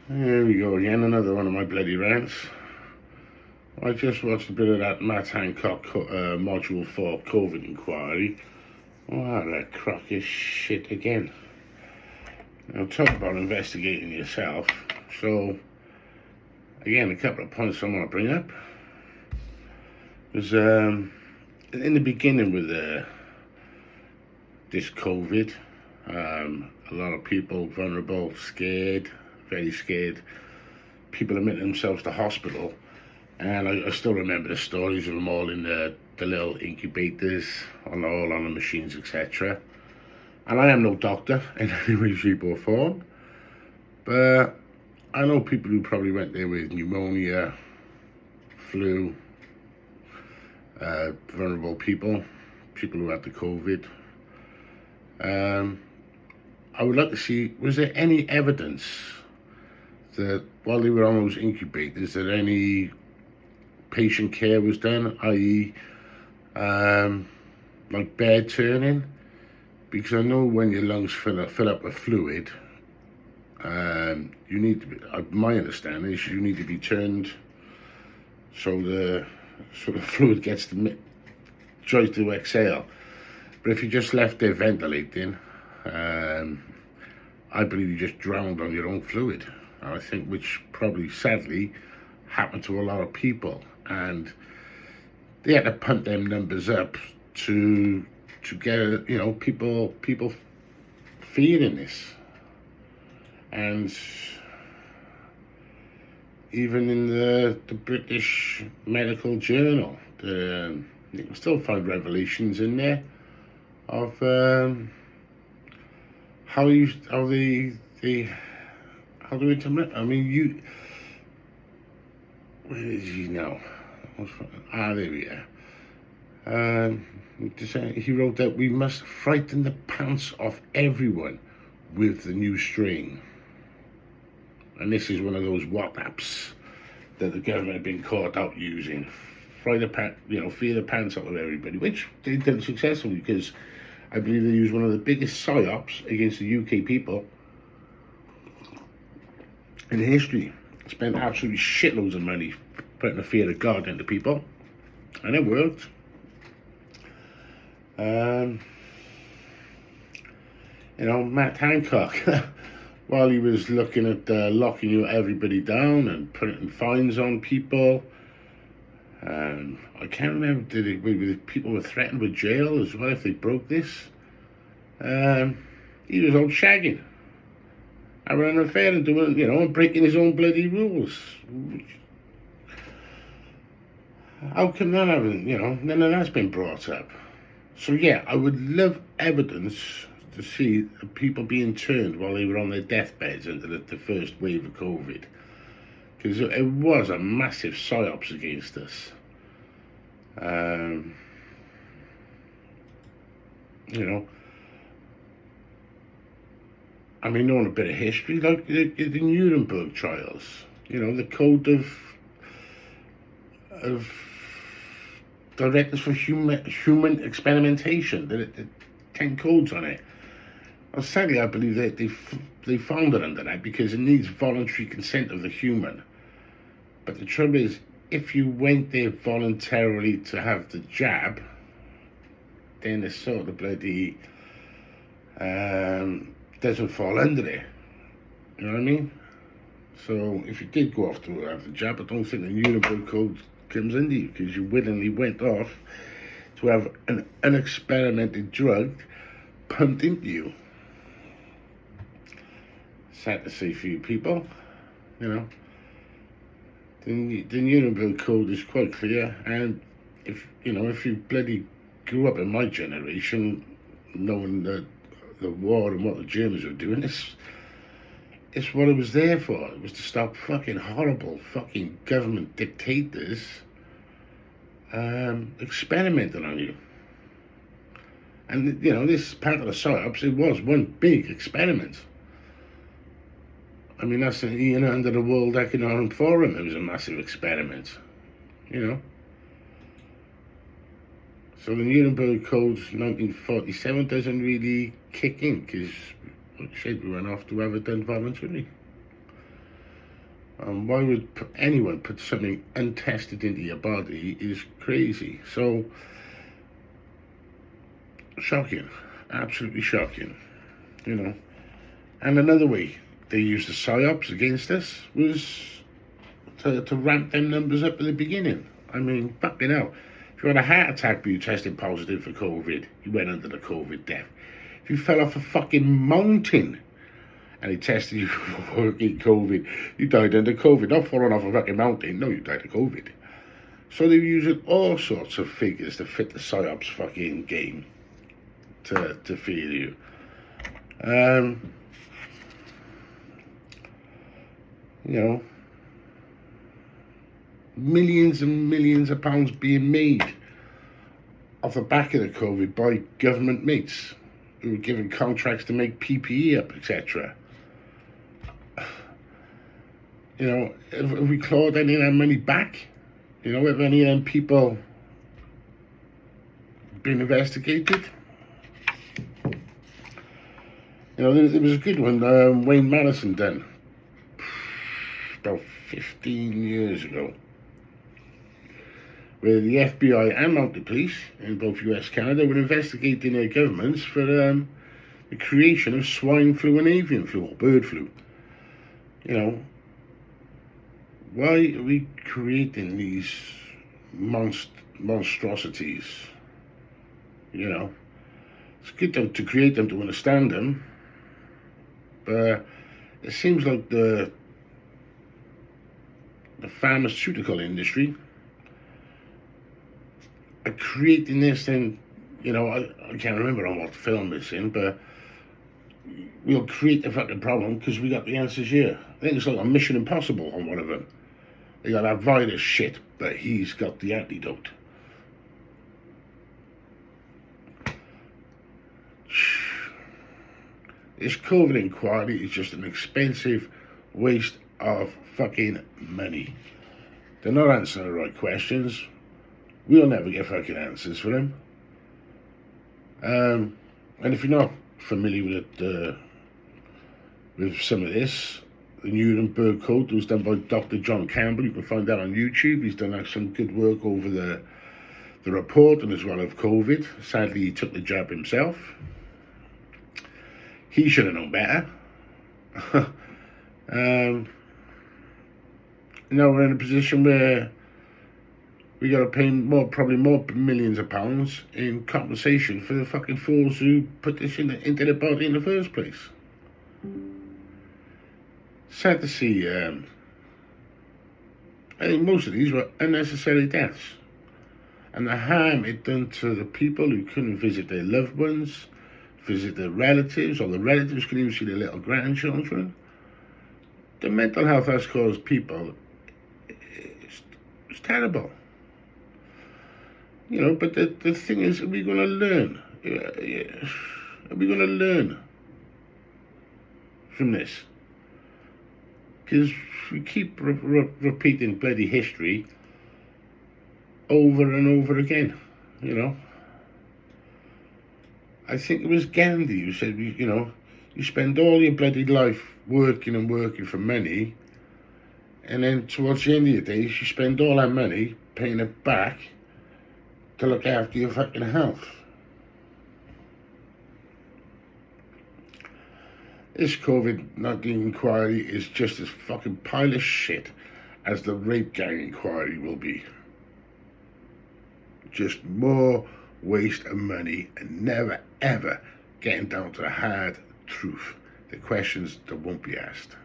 Here we go again, another one of my bloody rants. I just watched a bit of that Matt Hancock Module 4 COVID inquiry. Oh, that crock is shit again. Now, talk about investigating yourself. So, again, a couple of points I want to bring up. Was in the beginning with this COVID, a lot of people vulnerable, scared, very scared. People admitting themselves to hospital. And I still remember the stories of them all in the little incubators, all on the machines, etc. And I am no doctor in any way, shape, or form, but I know people who probably went there with pneumonia, flu, vulnerable people who had the COVID. I would like to see, was there any evidence that while they were on those incubators, that any patient care was done, i.e., like bed turning? Because I know when your lungs fill up with fluid, you need to be, my understanding is you need to be turned so the fluid gets to tries to exhale. But if you just left there ventilating, I believe you just drowned on your own fluid. I think which probably sadly happened to a lot of people, and they had to pump them numbers up to get people fearing this. And even in the British Medical Journal, you can still find revelations in there of how they implement. I mean, where is he now? There we are. He wrote that we must frighten the pants off everyone with the new strain. And this is one of those WhatsApps that the government have been caught out using. Fear the pants out of everybody, which they've done successfully, because I believe they use one of the biggest psyops against the UK people in history. Spent absolutely shitloads of money putting the fear of God into people, and it worked. Matt Hancock, while he was looking at locking everybody down and putting fines on people, I can't remember, people were threatened with jail as well if they broke this. He was out shagging, having an affair and doing, and breaking his own bloody rules. How come that haven't, none of that's been brought up? So yeah, I would love evidence to see people being turned while they were on their deathbeds under the first wave of COVID, because it was a massive psyops against us. I mean, knowing a bit of history, like the Nuremberg trials, the code of directives for human experimentation, the 10 codes on it. Well, sadly, I believe that they found it under that because it needs voluntary consent of the human. But the trouble is, if you went there voluntarily to have the jab, then it's sort of bloody doesn't fall under it. You know what I mean? So if you did go off to have the jab, I don't think the Nuremberg Code comes under you, because you willingly went off to have an unexperimented drug pumped into you. Sad to say for you people, The Nuremberg Code is quite clear, and if you bloody grew up in my generation, knowing the war and what the Germans were doing, it's what it was there for. It was to stop fucking horrible fucking government dictators experimenting on you. And this part of the psyops, it was one big experiment. I mean, that's under the World Economic Forum, it was a massive experiment. So the Nuremberg Code 1947 doesn't really kick in, because, like I said, we went off to have it done voluntarily. And why would anyone put something untested into your body is crazy. So, shocking. Absolutely shocking. You know. And another way they used the psyops against us was to ramp them numbers up at the beginning. I mean, fucking hell. If you had a heart attack but you tested positive for COVID, you went under the COVID death. If you fell off a fucking mountain and they tested you for COVID, you died under COVID. Not falling off a fucking mountain, no, you died of COVID. So they're using all sorts of figures to fit the psyops fucking game to fear you. You know, millions and millions of pounds being made off the back of the COVID by government mates who were given contracts to make PPE up, etc. You know, have we clawed any of that money back? You know, have any of them people been investigated? You know, there was a good one Wayne Madison done about 15 years ago, where the FBI and mounted police in both US and Canada were investigating their governments for the creation of swine flu and avian flu, or bird flu. You know, why are we creating these monstrosities? You know, it's good to create them, to understand them, but it seems like the pharmaceutical industry are creating this, and you know, I can't remember on what film it's in, but we'll create the fucking problem because we got the answers here. I think it's like a Mission Impossible on one of them. They got that virus shit, but he's got the antidote. This COVID inquiry is just an expensive waste of fucking money. They're not answering the right questions. We'll never get fucking answers for them. And if you're not familiar with some of this, the Nuremberg Code was done by Dr. John Campbell. You can find that on YouTube. He's done some good work over the report and as well as COVID. Sadly, he took the jab himself. He should have known better. Now we're in a position where we got to pay probably more millions of pounds in compensation for the fucking fools who put this into their body in the first place. Sad to see. I think most of these were unnecessary deaths, and the harm it done to the people who couldn't visit their loved ones, visit their relatives, or the relatives couldn't even see their little grandchildren. The mental health that's caused people is terrible. You know, but the thing is, are we going to learn? Are we going to learn from this? Because we keep repeating bloody history over and over again, you know. I think it was Gandhi who said, you know, you spend all your bloody life working and working for money, and then towards the end of your days, you spend all that money paying it back to look after your fucking health. This COVID-19 inquiry is just as fucking pile of shit as the rape gang inquiry will be. Just more waste of money and never ever getting down to the hard truth, the questions that won't be asked.